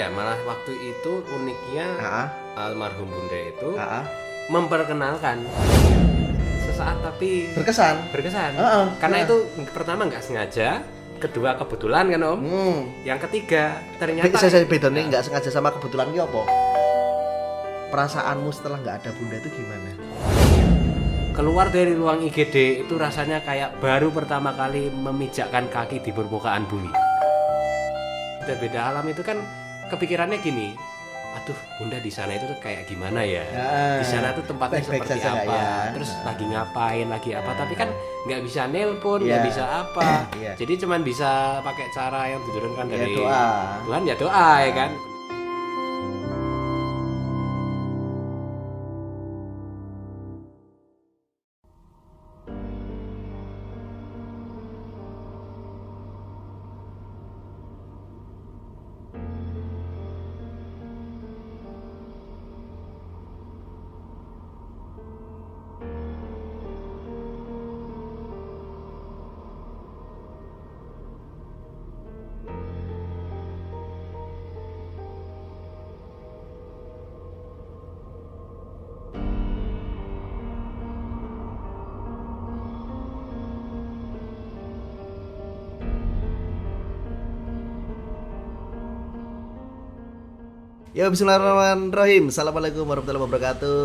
ya, malah waktu itu uniknya almarhum Bunda itu memperkenalkan sesaat tapi berkesan. Karena itu pertama nggak sengaja, kedua kebetulan kan Om. Yang ketiga ternyata saya bedanya nggak sengaja sama kebetulan ini apa? Perasaanmu setelah nggak ada Bunda itu gimana? Keluar dari ruang IGD itu rasanya kayak baru pertama kali memijakkan kaki di permukaan bumi. Udah beda alam itu kan kepikirannya gini, aduh Bunda di sana itu tuh kayak gimana ya? Di sana tuh tempatnya seperti apa? Ya. Terus lagi ngapain, lagi apa? Tapi kan nggak bisa nelpon, nggak bisa apa. Jadi cuman bisa pakai cara yang diturunkan dari doa. Tuhan ya doa ya kan. Ya bismillahirrahmanirrahim. Assalamualaikum warahmatullahi wabarakatuh.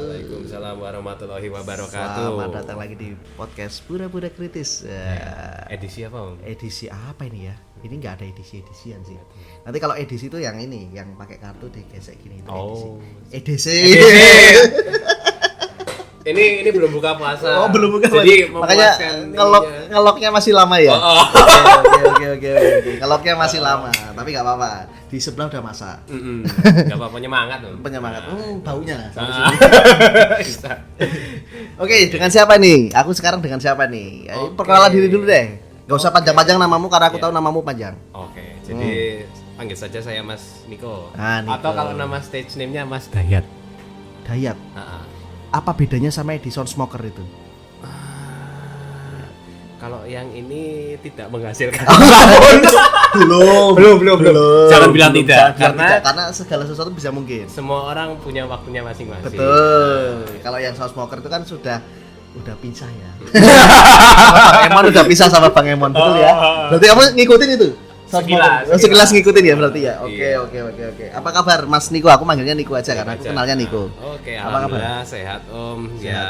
Waalaikumsalam warahmatullahi wabarakatuh. Selamat datang lagi di podcast Pura-Pura Kritis. Edisi apa Om? Edisi apa ini ya? Ini nggak ada edisian sih. Nanti kalau edisi itu yang ini, yang pakai kartu digesek gini itu edisi. Ini belum buka puasa. Oh, belum buka. Jadi makanya ngeloknya masih lama ya. Oke. Ngeloknya masih lama, tapi nggak apa-apa. Di sebelah udah masak. Nggak apa-apa, penyemangat loh. Penyemangat. Baunya. Oke, dengan siapa nih? Aku sekarang dengan siapa nih? Perkenalan diri dulu deh. Gak usah panjang-panjang namamu karena aku tahu namamu panjang. Oke, jadi panggil saja saya Mas Niko. Niko. Atau kalau nama stage name-nya Mas Dayat. Dayat. Apa bedanya sama Edison Smoker itu? Kalau yang ini tidak menghasilkan. belum. Jangan bilang tidak, karena segala sesuatu bisa mungkin. Semua orang punya waktunya masing-masing. Betul. Kalau yang Sound Smoker itu kan sudah pisah ya. Bang Emon udah pisah sama Bang Emon, betul ya? Berarti kamu ngikutin itu? Sekilas ngikutin ya berarti ya. Oke. Apa kabar Mas Niko? Aku manggilnya Niko aja karena aku kenalnya Niko. Oke, alhamdulillah sehat Om. Ya,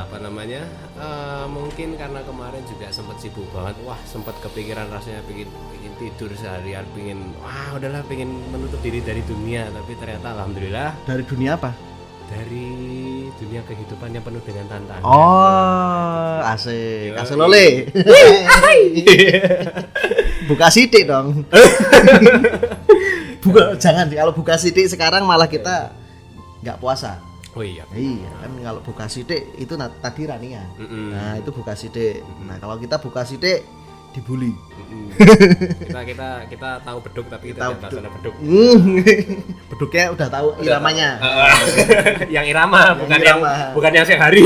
apa namanya? Mungkin karena kemarin juga sempat sibuk banget. Wah, sempat kepikiran rasanya pengen tidur seharian, udahlah pengen menutup diri dari dunia, tapi ternyata alhamdulillah. Dari dunia apa? Dari dunia kehidupan yang penuh dengan tantangan. Oh, asik. Asik lole. Buka sidik dong. Jangan sih, kalau buka sidik sekarang malah kita nggak puasa. Oh iya. Iya, kan kalau buka sidik itu tadi Rania. Nah, itu buka sidik. Nah, kalau kita buka sidik dibully. Kita tahu beduk tapi kita tidak tahu beduk. Beduknya udah tahu iramanya. Yang irama, bukan yang sehari.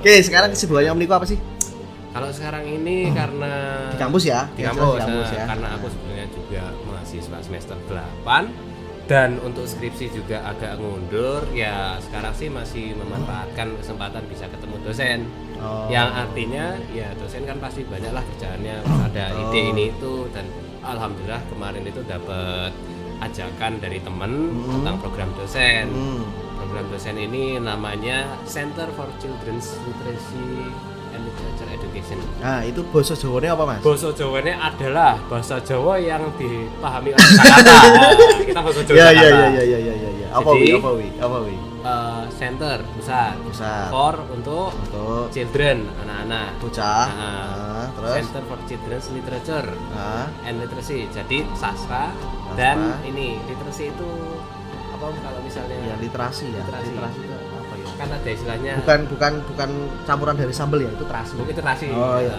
Oke, sekarang kesibukannya Om Niko apa sih? Kalau sekarang ini karena di kampus ya? Di kampus ya. Karena aku sebenarnya juga mahasiswa semester 8 dan untuk skripsi juga agak ngundur. Ya sekarang sih masih memanfaatkan kesempatan bisa ketemu dosen. Yang artinya ya dosen kan pasti banyak lah kerjaannya, ada ide ini itu, dan alhamdulillah kemarin itu dapat ajakan dari teman tentang program dosen. Program dosen ini namanya Center for Children's Literacy and Literature Education. Nah, itu bahasa Jawanya apa, Mas? Bahasa Jawanya adalah bahasa Jawa yang dipahami oleh Jakarta. Kita bahasa Jawa. Ya. Apa wi? Center pusat. For untuk children, anak-anak. Bocah. Terus Center for Children's Literature and Literacy. Jadi sastra dan ini literasi itu apa kalau misalnya? Ya literasi ya. Literasi itu apa ya? Kan ada istilahnya. Bukan campuran dari sambel ya, itu terasi. Bukan terasi. Oh iya.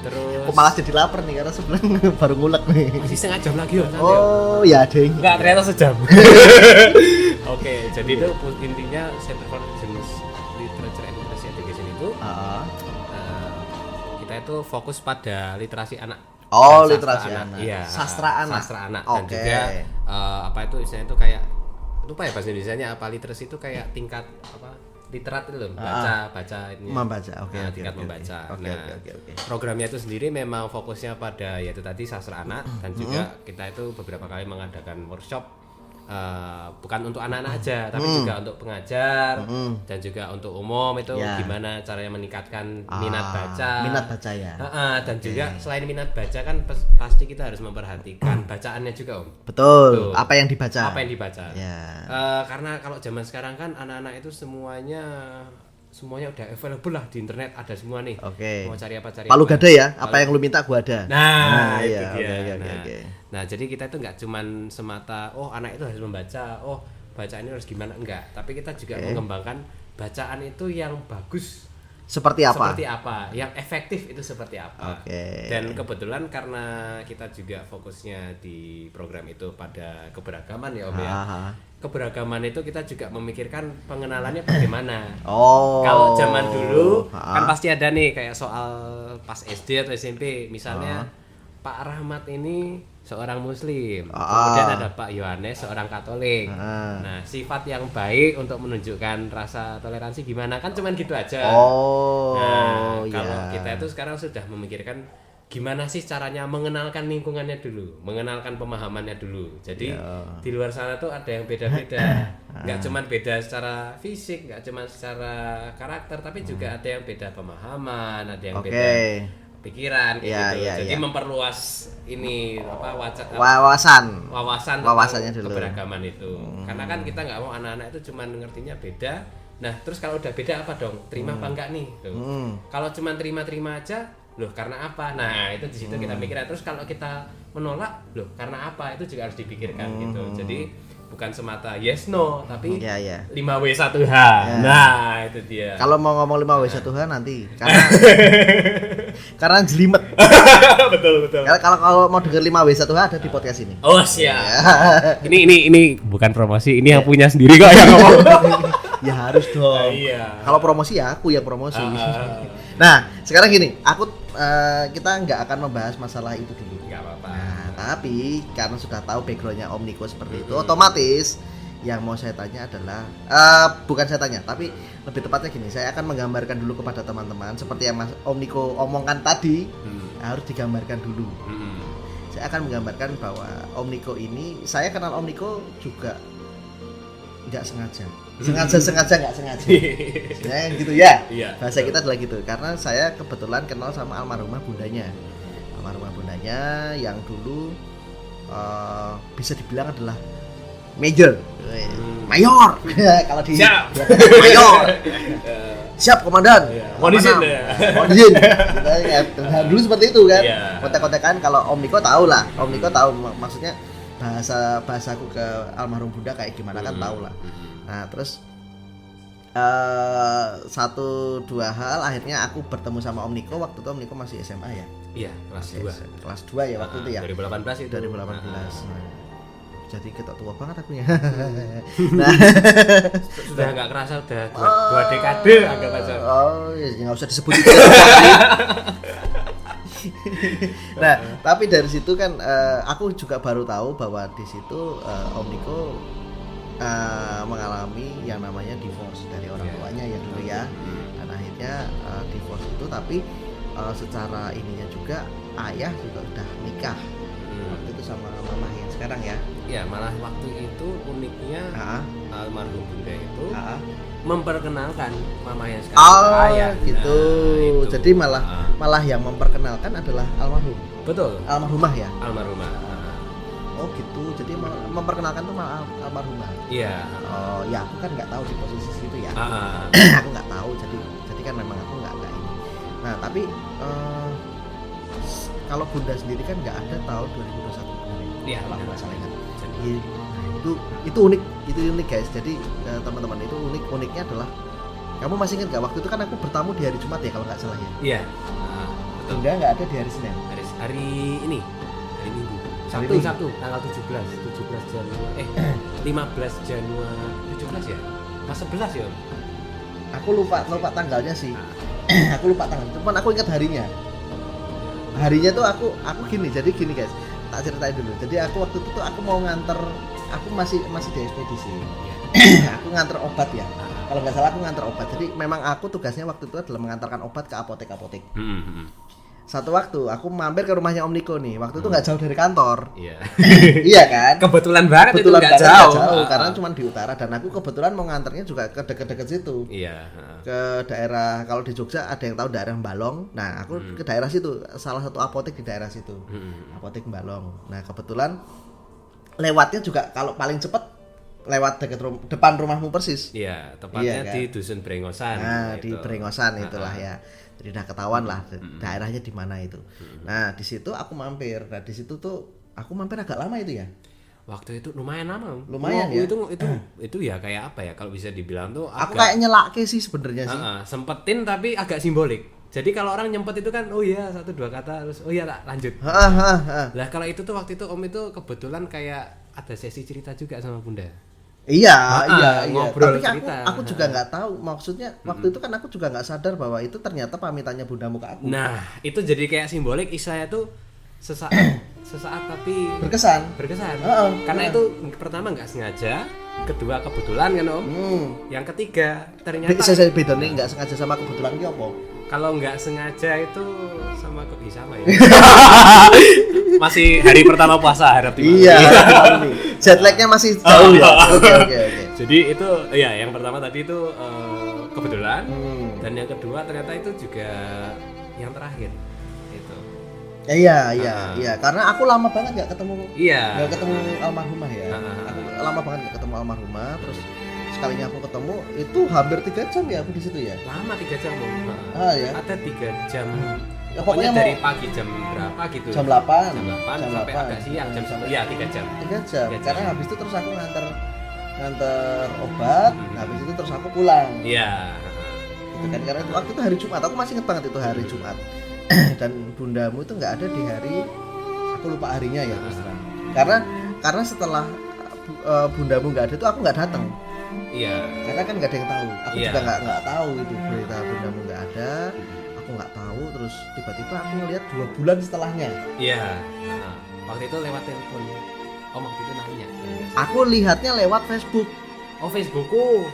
Terus aku malah jadi lapar nih karena sebenarnya baru ngulek nih. Masih setengah jam lagi ya. Oh ya ding. Enggak, ternyata sejam. Oke, jadi itu intinya Center for Children's Literature and Literacy Education itu kita itu fokus pada literasi anak. Oh, dan literasi sastra anak. Iya, Sastra anak. Sastra anak. Dan Oke. juga apa itu istilahnya itu kayak lupa ya bahasa Indonesianya apa, literasi itu kayak tingkat apa literat itu loh, baca ini. Membaca. Oke, Nah, oke, tingkat oke, membaca. oke. Nah, Oke. programnya itu sendiri memang fokusnya pada yaitu tadi sastra anak dan juga kita itu beberapa kali mengadakan workshop bukan untuk anak-anak aja tapi juga untuk pengajar dan juga untuk umum itu Ya. gimana caranya meningkatkan minat baca. Minat baca ya. Dan juga selain minat baca kan pasti kita harus memperhatikan bacaannya juga Om. Betul. Tuh. Apa yang dibaca? Apa yang dibaca? Ya. Karena kalau zaman sekarang kan anak-anak itu semuanya udah available lah di internet, ada semua nih. Oke. Mau cari apa cari. Palu apa. gada ya. Apa yang lu minta gua ada. Nah, itu iya. dia. Oke. Nah, jadi kita itu nggak cuman semata anak itu harus membaca, baca ini harus gimana, enggak. Tapi kita juga mengembangkan bacaan itu yang bagus. Seperti apa? Seperti apa? Yang efektif itu seperti apa? Oke. Dan kebetulan karena kita juga fokusnya di program itu pada keberagaman ya Om ya. Aha. Keberagaman itu kita juga memikirkan pengenalannya bagaimana. Oh. Kalau zaman dulu Ah. kan pasti ada nih kayak soal pas SD atau SMP misalnya Pak Rahmat ini seorang Muslim, kemudian ada Pak Yohanes seorang Katolik. Nah, sifat yang baik untuk menunjukkan rasa toleransi gimana kan cuman gitu aja. Nah, kalau kita itu sekarang sudah memikirkan gimana sih caranya mengenalkan lingkungannya dulu, mengenalkan pemahamannya dulu. Jadi di luar sana tuh ada yang beda-beda. Nggak cuman beda secara fisik, nggak cuman secara karakter, tapi juga ada yang beda pemahaman, ada yang beda pikiran kayak gitu. Jadi memperluas ini wawasannya dulu. Keberagaman itu. Karena kan kita nggak mau anak-anak itu cuman ngertinya beda. Nah, terus kalau udah beda apa dong? Terima apa enggak nih? Kalau cuman terima-terima aja, loh karena apa? Nah, itu di situ kita mikirnya. Terus kalau kita menolak, loh karena apa? Itu juga harus dipikirkan gitu. Jadi bukan semata yes no, tapi 5W1H. Nah, itu dia. Kalau mau ngomong 5W1H nanti karena jelimet. betul. Kalau mau denger 5W1H ada di podcast ini. Oh, siap. Ini bukan promosi, ini yang punya sendiri kok yang ngomong. Ya harus dong. Iya. Kalau promosi ya aku yang promosi. Nah, sekarang gini, kita nggak akan membahas masalah itu dulu. Nggak apa-apa. Nah, tapi karena sudah tahu backgroundnya Om Niko seperti itu, otomatis yang mau saya tanya adalah bukan saya tanya, tapi lebih tepatnya gini, saya akan menggambarkan dulu kepada teman-teman seperti yang Om Niko omongkan tadi, harus digambarkan dulu. Saya akan menggambarkan bahwa Om Niko ini, saya kenal Om Niko juga nggak sengaja nggak sengaja sebenarnya gitu ya. Bahasa kita adalah gitu, karena saya kebetulan kenal sama almarhumah bundanya yang dulu bisa dibilang adalah mayor kalau di siap. mayor siap komandan Mohon izin dulu seperti itu kan. Yeah. Kontek-kontekan. Kalau Om Niko tahu lah, Om Niko tahu maksudnya bahasaku ke almarhum bunda kayak gimana kan tahu lah. Nah, terus satu dua hal akhirnya aku bertemu sama Om Niko. Waktu itu Om Niko masih SMA ya? Iya, kelas 2 ya waktu itu ya. 2018 itu. 2018. Jadi kita tua banget aku ya. Nah, sudah nggak kerasa udah dua dekade anggap aja. Oh, ya nggak usah disebut itu. Nah, tapi dari situ kan aku juga baru tahu bahwa di situ Om Niko mengalami yang namanya divorce dari orang tuanya ya dulu ya. Dan akhirnya divorce itu, tapi secara ininya juga ayah juga udah nikah waktu itu sama mama yang sekarang ya. Ya, malah waktu itu uniknya almarhum bunda itu memperkenalkan mama yang sekarang ayah gitu. Nah, jadi malah yang memperkenalkan adalah almarhum. Betul. Almarhumah ya. Almarhumah. Oh gitu. Jadi memperkenalkan tuh malah almarhumah. Iya. Oh ya, aku kan nggak tahu di posisi situ ya. Aku nggak tahu. Jadi kan memang aku nggak ini. Nah tapi kalau bunda sendiri kan nggak ada tahun 2021. Iya. Kalau nggak salah kan. Jadi itu unik guys. Jadi teman-teman itu uniknya adalah, kamu masih ingat nggak waktu itu kan aku bertamu di hari Jumat ya kalau nggak salah ya. Iya. Bunda nggak ada di hari Senin. Hari Minggu. Sabtu tanggal 15 Januari 15 Januari 17 ya? Pas 11 ya? Aku lupa tanggalnya sih. Aku lupa tanggal. Cuman aku ingat harinya. harinya tuh aku gini, jadi gini guys, tak ceritain dulu. Jadi aku waktu itu tuh aku mau nganter, aku masih di ekspedisi. Aku nganter obat ya. Kalau nggak salah aku nganter obat. Jadi memang aku tugasnya waktu itu adalah mengantarkan obat ke apotek-apotek. Satu waktu aku mampir ke rumahnya Om Niko nih. Waktu itu nggak jauh dari kantor. Iya. Iya kan? Kebetulan banget Kebetulan itu nggak banget jauh. karena cuma di utara dan aku kebetulan mau nganternya juga ke deket-deket situ. Iya. Ke daerah, kalau di Jogja ada yang tahu daerah Balong. Nah, aku ke daerah situ, salah satu apotek di daerah situ. Apotek Balong. Nah, kebetulan lewatnya juga kalau paling cepet lewat depan rumahmu persis. Iya, tepatnya Iya, kan? di Dusun Brengosan. Nah, gitu. di Brengosan itulah ya. Jadi udah ketahuan lah daerahnya di mana itu. Nah, di situ aku mampir. Nah, di situ tuh aku mampir agak lama itu ya. Waktu itu lumayan lama. Lumayan ya. Itu ya kayak apa ya kalau bisa dibilang tuh Aku agak kayak nyelake sih sebenarnya sih. sempetin tapi agak simbolik. Jadi kalau orang nyempet itu kan oh iya 1-2 kata terus oh iya tak lanjut. Lah kalau itu tuh waktu itu Om itu kebetulan kayak ada sesi cerita juga sama Bunda. Iya. Ngobrol Tapi cerita. aku juga nggak tahu maksudnya waktu itu kan aku juga nggak sadar bahwa itu ternyata pamitannya bundamu ke aku. Nah, itu jadi kayak simbolik istilahnya tuh sesaat tapi Berkesan. Karena itu pertama nggak sengaja, kedua kebetulan kan Om. Yang ketiga ternyata Saya beda nih nggak sengaja sama kebetulan ki apa? kalau nggak sengaja itu sama kok sama ya. Masih hari pertama puasa harap Iya. Jet lag-nya masih jauh ya. Oke. Jadi itu ya yang pertama tadi itu kebetulan dan yang kedua ternyata itu juga yang terakhir itu. Iya. Karena aku lama banget nggak ketemu. Iya. Nggak ketemu almarhumah ya. Aku lama banget nggak ketemu almarhumah. Terus sekalinya aku ketemu itu hampir 3 jam ya aku di situ ya. Lama 3 jam Om. Ya. Ada 3 jam. Ya, pokoknya pokoknya dari pagi jam berapa gitu. Jam 8 sampai agak siang jam 1. Iya 3 jam. 3 jam. Karena habis itu terus aku nganter obat. Habis itu terus aku pulang. Iya. Gitu kan, karena waktu itu hari Jumat. Aku masih inget banget itu hari Jumat. Dan bundamu itu nggak ada di hari, aku lupa harinya ya terus terang. Karena setelah bundamu nggak ada itu aku nggak datang. Iya. Karena kan nggak ada yang tahu. Aku juga nggak tahu itu berita bundamu nggak ada. Aku nggak tahu. Terus tiba-tiba aku ngeliat 2 bulan setelahnya. Iya. Waktu itu lewat telepon. Waktu itu nanya. Aku lihatnya lewat Facebook. Oh Facebookku.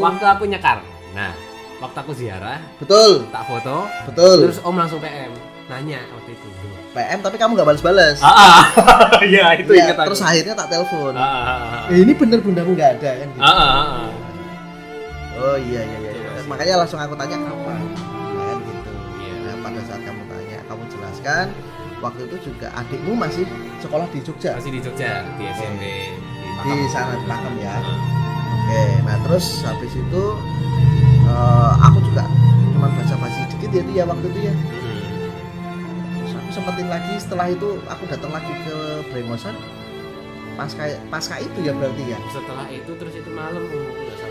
Waktu aku nyekar. Nah, waktu aku ziarah. Betul. Tak foto. Betul. Terus Om langsung PM. Nanya waktu itu. PM tapi kamu nggak balas-balas. Iya itu ya, ingat aku. terus akhirnya tak telepon. Ini bener bundamu nggak ada kan? Gitu. Oh iya. Makanya langsung aku tanya kapan, kan gitu. Nah, pada saat kamu tanya, kamu jelaskan. Waktu itu juga adikmu masih sekolah di Jogja. Masih di Jogja di SMP di sana di Pakem ya. Oke, nah terus habis itu aku juga cuma baca-baca sedikit ya dia waktu itu ya. Sempetin lagi setelah itu aku datang lagi ke Brengosan pasca itu ya berarti ya. Setelah itu terus itu malam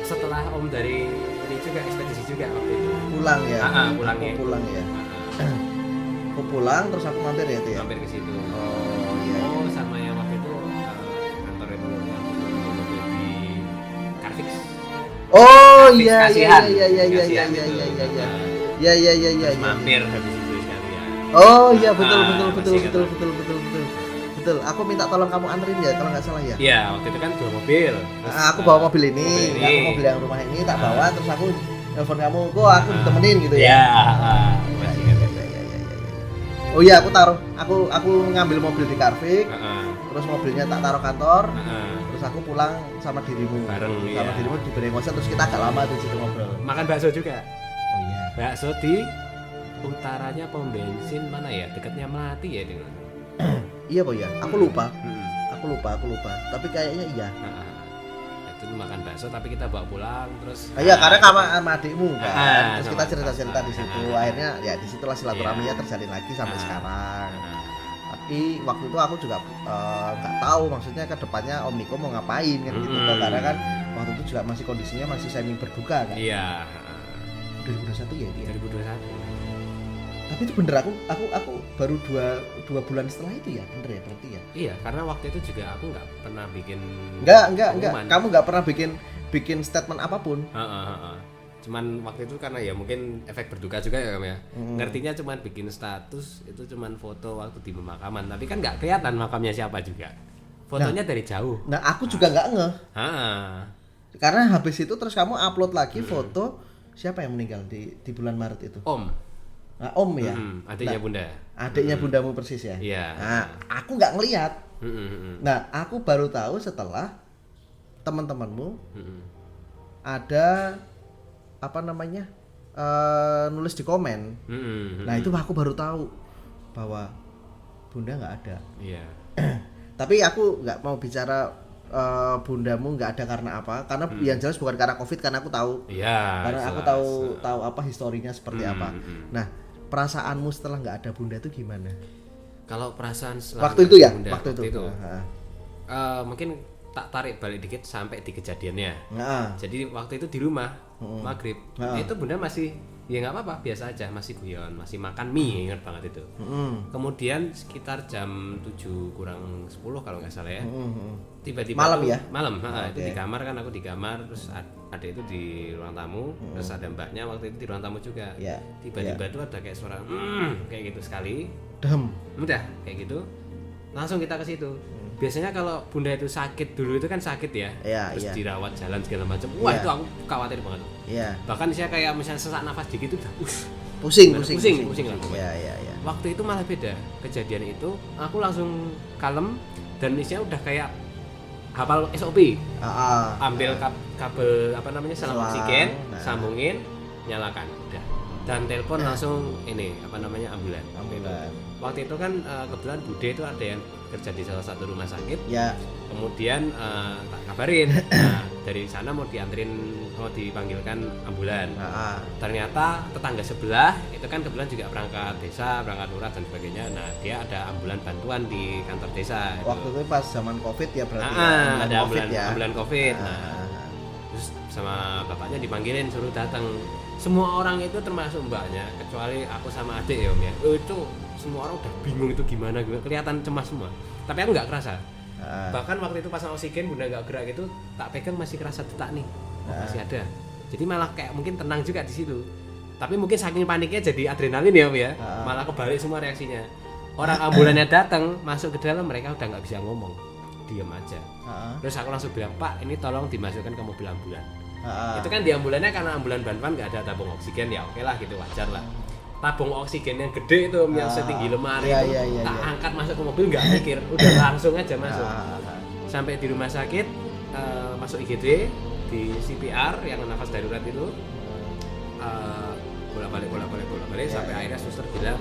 setelah Om dari ini juga ekspedisi juga waktu itu pulang ya. Pulang ya. Aku pulang terus aku mampir ya itu ya. Mampir ke situ. Oh iya. Oh sama yang waktu itu kantor itu yang di Carfix. Oh Carfix iya. Kasihan. Iya. Mampir habis itu sekalian. Oh iya betul. Aku minta tolong kamu anterin ya kalau nggak salah ya. Iya waktu itu kan 2 mobil. Terus, aku bawa mobil ini. Aku mobil yang rumah ini tak bawa terus aku telepon kamu, kok aku ditemenin gitu ya. Iya. Masih ingat. Oh iya aku ngambil mobil di Carfix. Terus mobilnya tak taruh kantor. Terus aku pulang sama dirimu. Bareng sama dirimu di Brengosan terus kita agak lama di situ ngobrol. Makan bakso juga. Oh iya. Bakso di utaranya pom bensin mana ya? Dekatnya Melati ya dengan. Iya Boy ya, aku lupa. Aku lupa. Tapi kayaknya iya. Itu makan bakso tapi kita bawa pulang terus. Iya, karena sama adikmu kan. Terus kita sama cerita-cerita di situ. Akhirnya ya di situlah silaturahminya terjalin lagi sampai sekarang. Tapi waktu itu aku juga nggak tahu maksudnya ke depannya Om Niko mau ngapain kan gitu. Karena kan waktu itu juga masih kondisinya masih semi berduka kan. Iya. 2021 ya dia. 2021. Tapi itu bener aku baru 2 bulan setelah itu ya, bener ya berarti ya. Iya, karena waktu itu juga aku nggak pernah bikin Enggak. Kamu nggak pernah bikin statement apapun. Cuman waktu itu karena ya mungkin efek berduka juga ya Om ya. Ngertinya cuman bikin status itu cuman foto waktu di pemakaman, tapi kan nggak kelihatan makamnya siapa juga. Fotonya dari jauh. Nah, aku juga nggak ngeh. Karena habis itu terus kamu upload lagi foto siapa yang meninggal di bulan Maret itu? Om. Nah, Om ya. Adiknya Bunda. Adiknya bundamu persis ya. Iya. Nah, aku nggak ngelihat. Nah, aku baru tahu setelah teman-temanmu ada apa namanya nulis di komen. Nah, itu aku baru tahu bahwa Bunda nggak ada. Iya. Tapi aku nggak mau bicara bundamu nggak ada karena apa? Karena yang jelas bukan karena COVID, karena aku tahu. Iya. Karena aku tahu apa historinya seperti apa. Nah, perasaanmu setelah nggak ada Bunda itu gimana? Kalau perasaan waktu itu ya, Bunda, waktu itu. Mungkin tak tarik balik dikit sampai di kejadiannya. Jadi waktu itu di rumah maghrib itu Bunda masih ya nggak apa-apa, biasa aja, masih guyon, masih makan mie, ingat banget itu. Kemudian sekitar jam 7 kurang 10 kalau nggak salah ya, tiba-tiba malam ya? Malam, itu di kamar kan, aku di kamar, terus ada itu di ruang tamu, terus ada mbaknya waktu itu di ruang tamu juga. Tiba-tiba itu ada kayak suara kayak gitu sekali, udah kayak gitu, langsung kita ke situ. Biasanya kalau Bunda itu sakit dulu itu kan sakit ya, terus dirawat jalan segala macam. Wah itu aku khawatir banget. Bahkan saya kayak misalnya sesak nafas dikit udah pusing lah. Waktu itu malah beda. Kejadian itu aku langsung kalem dan isinya udah kayak hafal SOP. Ambil kabel apa namanya selang oksigen, sambungin, nyalakan, udah. Dan telepon langsung ini apa namanya ambulan. Waktu itu kan kebetulan Bude itu ada yang kerja di salah satu rumah sakit. Kemudian tak kabarin. Dari sana mau dipanggilkan ambulan. Ternyata tetangga sebelah itu kan kebetulan juga berangkat desa, berangkat lurah dan sebagainya. Nah, dia ada ambulan bantuan di kantor desa. Waktu itu pas zaman COVID ya berarti. Ada ambulan COVID. Terus sama bapaknya dipanggilin suruh datang. Semua orang itu termasuk mbaknya, kecuali aku sama adik ya Om ya. Itu semua orang udah bingung itu gimana, kelihatan cemas semua. Tapi aku nggak kerasa. Bahkan waktu itu pasang oksigen Bunda nggak gerak gitu, tak pegang masih kerasa detak nih, masih ada. Jadi malah kayak mungkin tenang juga di situ. Tapi mungkin saking paniknya jadi adrenalin ya Om ya, malah kebalik semua reaksinya. Orang ambulannya datang masuk ke dalam, mereka udah nggak bisa ngomong, diem aja. Terus aku langsung bilang, Pak ini tolong dimasukkan ke mobil ambulan. Itu kan di ambulannya karena ambulan bantuan nggak ada tabung oksigen ya, oke lah gitu, wajar lah. Tabung oksigen yang gede itu yang setinggi lemari itu tak angkat masuk ke mobil, nggak mikir, udah langsung aja masuk. Sampai di rumah sakit, masuk IGD di CPR yang nafas darurat itu, bolak-balik sampai akhirnya suster bilang,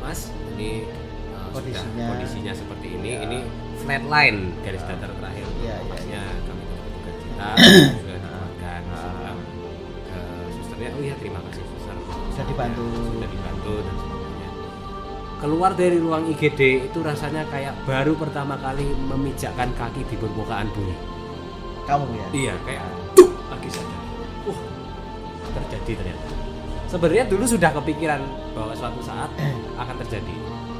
Mas ini kondisinya seperti ini flatline, garis datar terakhir. Maksudnya kami berduka cita sudah dikeluarkan. Susternya, oh iya terima kasih suster, sudah dibantu dan sebagainya. Keluar dari ruang IGD itu rasanya kayak baru pertama kali memijakkan kaki di permukaan bumi. Kamu ya? Iya, kayak lagi saja. Terjadi ternyata. Sebenarnya dulu sudah kepikiran bahwa suatu saat akan terjadi.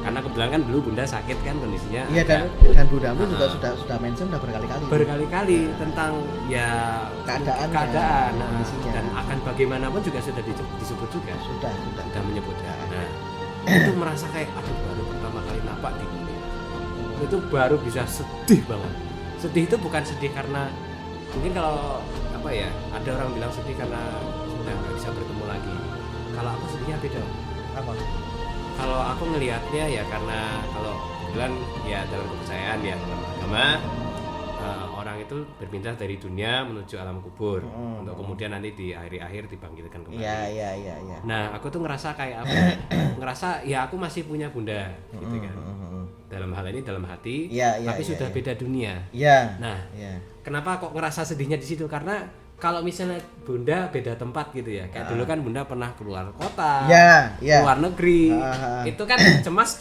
Karena kebetulan kan dulu Bunda sakit kan kondisinya. Iya, dan Bundamu juga sudah mention udah berkali-kali tentang ya keadaan kondisinya. Dan akan bagaimanapun juga sudah disebut juga. Sudah menyebutkan. Nah, itu merasa kayak aduh baru pertama kali nampak di dunia. Itu baru bisa sedih banget. Sedih itu bukan sedih karena mungkin kalau apa ya, ada orang bilang sedih karena sudah nggak bisa bertemu lagi. Kalau aku sedihnya beda. Apa? Kalau aku ngelihatnya ya karena kalau bilang ya dalam kepercayaan ya dalam agama, orang itu berpindah dari dunia menuju alam kubur untuk kemudian nanti di akhir dibangkitkan kembali. Iya. Nah, aku tuh ngerasa kayak apa? Ngerasa ya aku masih punya Bunda gitu kan. Dalam hal ini dalam hati, tapi sudah beda dunia. Nah, kenapa kok ngerasa sedihnya di situ? Karena kalau misalnya Bunda beda tempat gitu ya, kayak dulu kan Bunda pernah keluar kota, keluar negeri, itu kan cemas,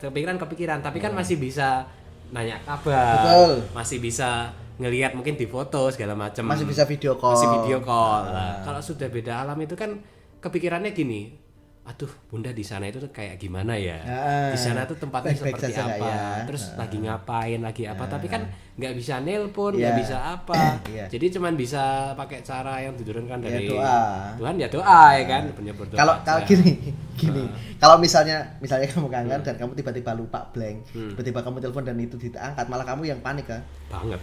kepikiran, tapi kan masih bisa nanya kabar, masih bisa ngelihat mungkin di foto segala macam, masih bisa video call. Nah, kalau sudah beda alam itu kan kepikirannya gini, aduh bunda di sana itu tuh kayak gimana ya, di Ah, sana tuh tempatnya baik-baik seperti saja nggak apa, ya? terus lagi ngapain lagi apa, tapi kan nggak bisa nelpon, Iya. nggak bisa apa, Iya. jadi cuman bisa pakai cara yang diturunkan Ya, dari doa. Tuhan, ya doa ya kan, berdoa Kalau aja. gini, kalau misalnya kamu kangen dan kamu tiba-tiba lupa blank, tiba-tiba kamu telepon dan itu diangkat, malah kamu yang panik kan? Banget.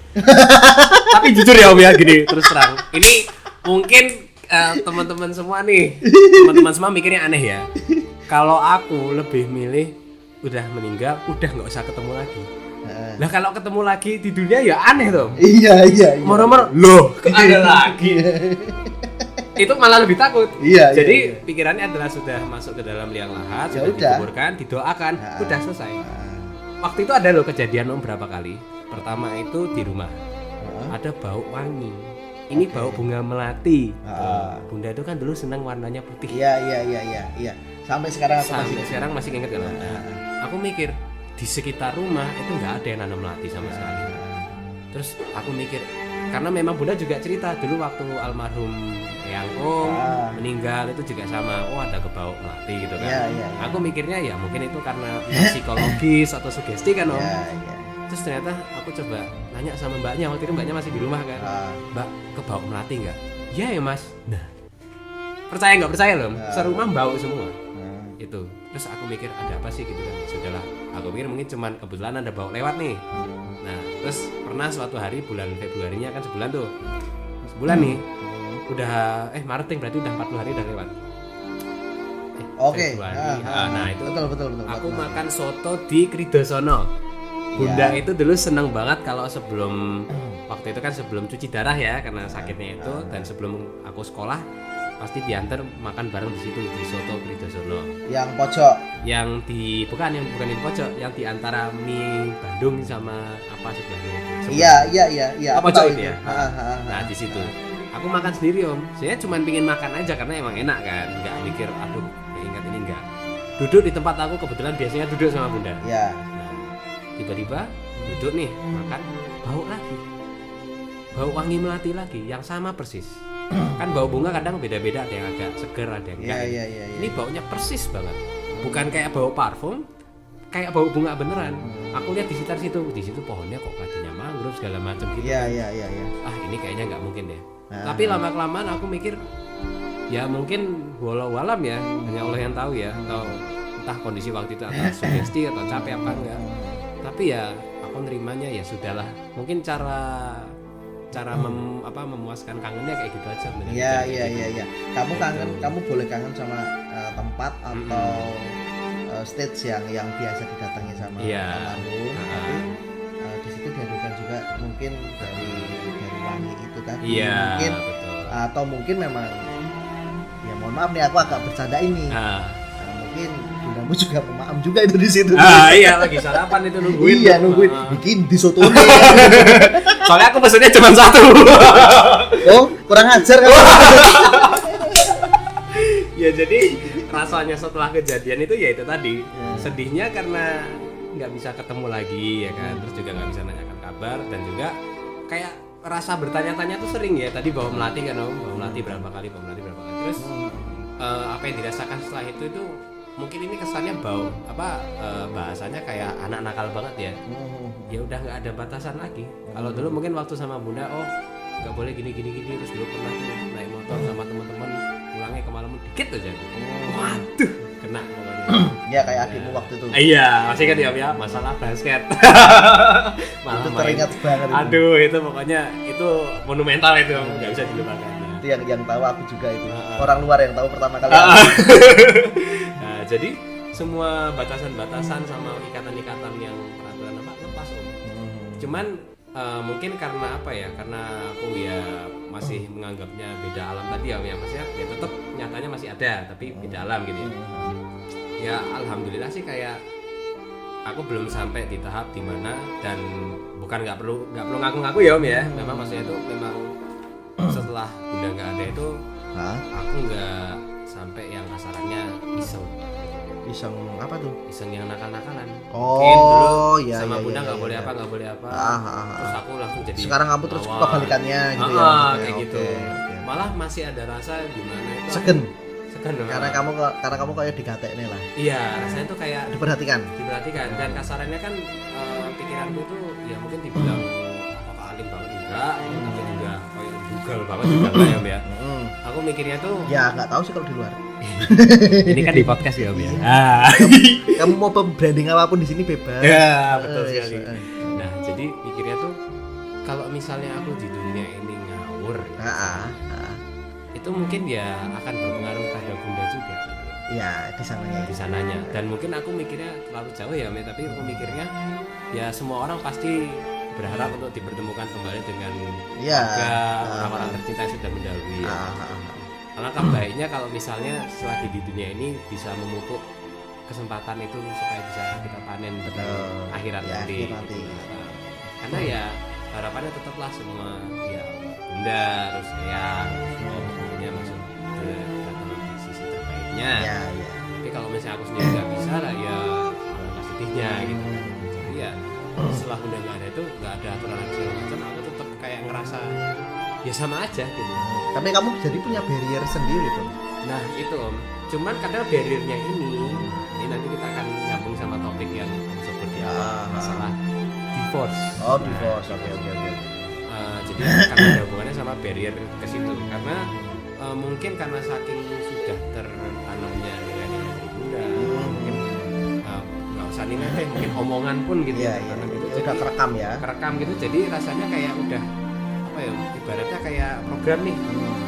Tapi jujur ya Om ya, gini terus terang. Ini mungkin teman-teman semua mikirnya aneh ya. Kalau aku lebih milih udah meninggal, udah nggak usah ketemu lagi. Nah kalau ketemu lagi di dunia ya aneh tuh. Iya. Moro-moro loh, kok ada lagi. Itu malah lebih takut. Iya. Jadi pikirannya adalah sudah masuk ke dalam liang lahat, Ya sudah udah. dikuburkan, didoakan, udah selesai. Waktu itu ada loh kejadian Om berapa kali. Pertama itu di rumah. Ada bau wangi. Ini bau bunga melati. Bunda itu kan dulu senang warnanya putih. Iya. Sampai sekarang aku masih Sampai sekarang masih ingat kan? Aku mikir di sekitar rumah itu nggak ada yang nanam melati sama sekali. Terus aku mikir karena memang Bunda juga cerita dulu waktu almarhum Eyang Om meninggal itu juga sama, ada kebau melati gitu kan. Iya. Aku mikirnya ya mungkin itu karena psikologis atau sugesti kan Om. Iya. Terus ternyata aku coba nanya sama mbaknya, waktu itu mbaknya masih di rumah kan. Mbak, kebau melati nggak? Iya ya mas. Nah, percaya nggak percaya loh, serumah bau semua. Itu. Terus aku mikir ada apa sih gitu kan. Sudahlah, aku pikir mungkin cuman kebetulan ada bau lewat nih. Nah, terus pernah suatu hari bulan Februarinya kan sebulan tuh. Sebulan nih. Udah Maret berarti udah 40 hari udah lewat. Oke. Februari. Nah, itu. Betul. Aku makan soto di Kridosono. Bunda itu dulu seneng banget kalau sebelum waktu itu kan sebelum cuci darah ya karena sakitnya itu, dan sebelum aku sekolah pasti diantar makan bareng di situ di soto Kridosono. Yang pojok. Yang bukan di pojok, yang di antara mie Bandung sama apa sebelahnya itu. Iya. Apa pojok itu ya? Nah, Nah di situ aku makan sendiri Om. Saya cuma pingin makan aja karena emang enak kan, nggak mikir aduh ya ingat ini enggak. Duduk di tempat aku kebetulan biasanya duduk sama Bunda. Iya. Tiba-tiba duduk nih makan, bau lagi, bau wangi melati lagi yang sama persis. Kan bau bunga kadang beda-beda, ada yang agak seger, ada yang enggak. Iya. Ini baunya persis banget, bukan kayak bau parfum, kayak bau bunga beneran. Aku lihat di sekitar situ pohonnya kok kadinya mangrove segala macam gitu. Iya. Ini kayaknya nggak mungkin deh. Tapi lama kelamaan aku mikir ya mungkin walau alam ya, hanya Allah yang tahu ya, atau entah kondisi waktu itu atau sugesti atau capek apa enggak. Tapi ya aku nerimanya ya sudahlah, mungkin cara memuaskan kangennya kayak gitu aja. Iya. Kamu boleh kangen sama tempat atau stage yang biasa didatangi sama almarhum, tapi di situ dihadirkan juga mungkin dari wangi itu tadi. Mungkin betul. Atau mungkin memang ya mohon maaf nih aku agak bercanda ini. Mungkin bundamu juga pemaam juga itu di situ. Iya lagi sarapan itu nungguin. Iya nungguin. Bikin di soto. Soalnya aku pesennya cuma satu. Oh kurang ajar kan? Ya jadi rasanya setelah kejadian itu ya itu tadi sedihnya karena nggak bisa ketemu lagi ya kan, terus juga nggak bisa nanyakan kabar, dan juga kayak rasa bertanya-tanya tuh sering ya, tadi bawa melati kan Om, bawa melati berapa kali, terus apa yang dirasakan setelah itu mungkin ini kesannya bahasanya kayak anak nakal banget ya. Ya udah nggak ada batasan lagi. Kalau dulu mungkin waktu sama Bunda nggak boleh gini terus dulu pernah tuh naik motor sama teman-teman pulangnya kemalaman dikit aja. Waduh, kena pokoknya. Iya kayak adikmu waktu itu. Iya, masih kan ya masalah basket. Itu teringat banget itu. Aduh, itu pokoknya itu monumental itu, nggak bisa dilupakan. Itu yang tahu aku juga itu. Orang luar yang tahu pertama kali. Nah, jadi semua batasan-batasan sama ikatan-ikatan yang peraturan lepas Om. Cuman mungkin karena apa ya? Karena aku ya masih menganggapnya beda alam tadi ya, maksudnya ya tetap nyatanya masih ada, tapi beda alam gitu ya. Ya alhamdulillah sih kayak aku belum sampai di tahap dimana, dan bukan nggak perlu ngaku-ngaku ya Om ya. Memang maksudnya itu memang setelah udah nggak ada itu aku nggak sampai yang kasarannya Iseng apa tuh? iseng yang nakal-nakalan. Oh, mungkin dulu iya, sama iya, Bunda iya, nggak iya, boleh iya. apa terus aku langsung jadi Sekarang kamu terus lawan. kebalikannya gitu ya. maksudnya. kayak gitu. Oke. Malah masih ada rasa gimana itu Segen. Diperhatikan loh. Karena kamu kayak digatekne lah. Iya, rasanya tuh kayak Diperhatikan. dan kasarannya kan pikiranku tuh ya mungkin dibilang apakah alim banget enggak, tapi juga kayak bugal banget juga enggak ya Om ya. Aku mikirnya tuh Ya nggak tahu sih kalau di luar. ini kan di podcast ya Om ya. Kamu mau branding apapun di sini bebas. Ya, betul sekali. Nah, jadi mikirnya tuh kalau misalnya aku di dunia ini ngawur, itu mungkin ya akan berpengaruh pada Bunda juga. Iya, di sananya. Dan mungkin aku mikirnya terlalu jauh ya, tapi aku mikirnya ya semua orang pasti berharap untuk dipertemukan kembali dengan orang-orang tercinta yang sudah mendahului. Karena kan baiknya kalau misalnya selagi di dunia ini bisa memupuk kesempatan itu supaya bisa kita panen di akhirat nanti. Karena ya harapannya tetaplah semua ya Bunda terus yang semuanya masuk ke dalam sisi terbaiknya. Tapi kalau misalnya aku sendiri nggak bisa lah ya alangkah sedihnya gitu. Jadi ya setelah Bunda nggak ada itu nggak ada aturan segala macam, aku tetap kayak ngerasa ya sama aja gitu. Tapi kamu jadi punya barrier sendiri tuh. Nah itu Om, cuman karena barriernya ini nanti kita akan nyambung sama topik yang sebut di awal masalah divorce. Divorce, oke. Jadi karena ada hubungannya sama barrier ke situ, karena mungkin karena saking sudah tertanamnya nilai-nilai dari Bunda, mungkin nggak usah nilai, mungkin omongan pun gitu. Karena gitu. Jadi udah kerekam gitu, jadi rasanya kayak udah apa ya, ibaratnya kayak program nih.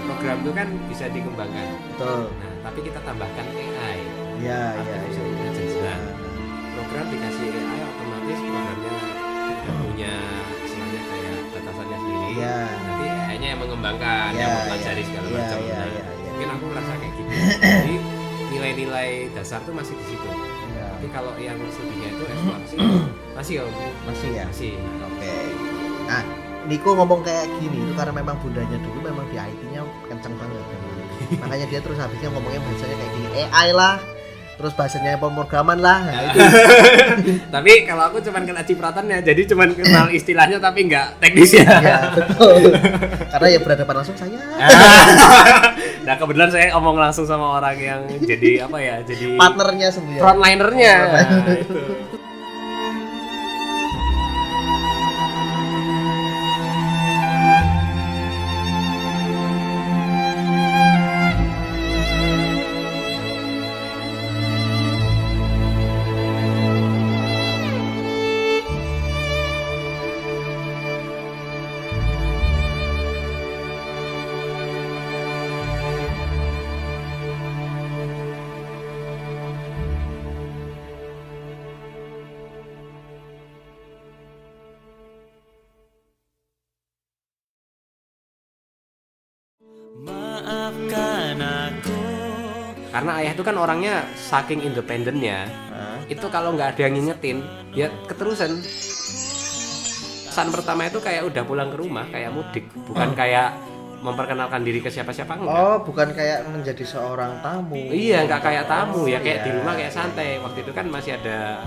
Program itu kan bisa dikembangkan. Betul. Nah, tapi kita tambahkan AI. Iya. Program dikasih AI otomatis programnya udah punya istilahnya kayak batasannya sendiri. Nanti AI-nya yang mengembangkan, yang mempelajari segala macam. Mungkin aku merasa kayak gitu. Jadi nilai-nilai dasar tuh masih di situ. Tapi kalau yang selebihnya itu eksplorasi masih Om. Masih ya? Masih. Oke. Nah, Niko ngomong kayak gini itu karena memang bundanya dulu memang di IT-nya kenceng banget. Makanya dia terus habisnya ngomongnya bahasanya kayak gini, AI lah, terus bahasanya pemrograman lah. Nah, itu. Tapi kalau aku cuman kena cipratannya, jadi cuman kenal istilahnya tapi nggak teknis ya. Iya, betul. Karena ya berhadapan langsung saya. Nah, kebetulan saya ngomong langsung sama orang yang jadi apa ya? Jadi partnernya sendiri. Frontlinernya. Nah, itu. Maafkan aku. Karena ayah itu kan orangnya saking independennya, itu kalau nggak ada yang ngingetin, ya keterusan. Pesan pertama itu kayak udah pulang ke rumah, kayak mudik, bukan kayak memperkenalkan diri ke siapa-siapa enggak. Bukan kayak menjadi seorang tamu. Iya, nggak kayak tamu ya, kayak di rumah kayak santai. Waktu itu kan masih ada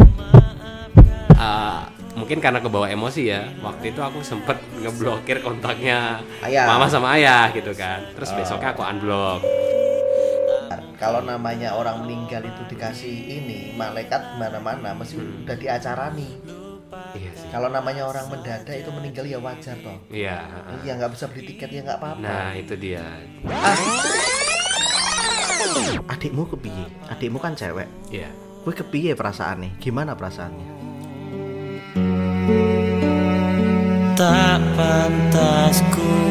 mungkin karena kebawa emosi ya. Waktu itu aku sempet ngeblokir kontaknya mama sama ayah gitu kan. Terus besoknya aku unblock. Kalau namanya orang meninggal itu dikasih ini malaikat mana-mana mesti udah diacarani. Iya sih. Kalau namanya orang mendadak itu meninggal ya wajar toh. Iya. Iya, nggak bisa beli tiket ya nggak apa-apa. Nah itu dia. Adikmu kepiye? Adikmu kan cewek. Iya. Gue kepiye perasaannya? Gimana perasaannya? Tak pantas ku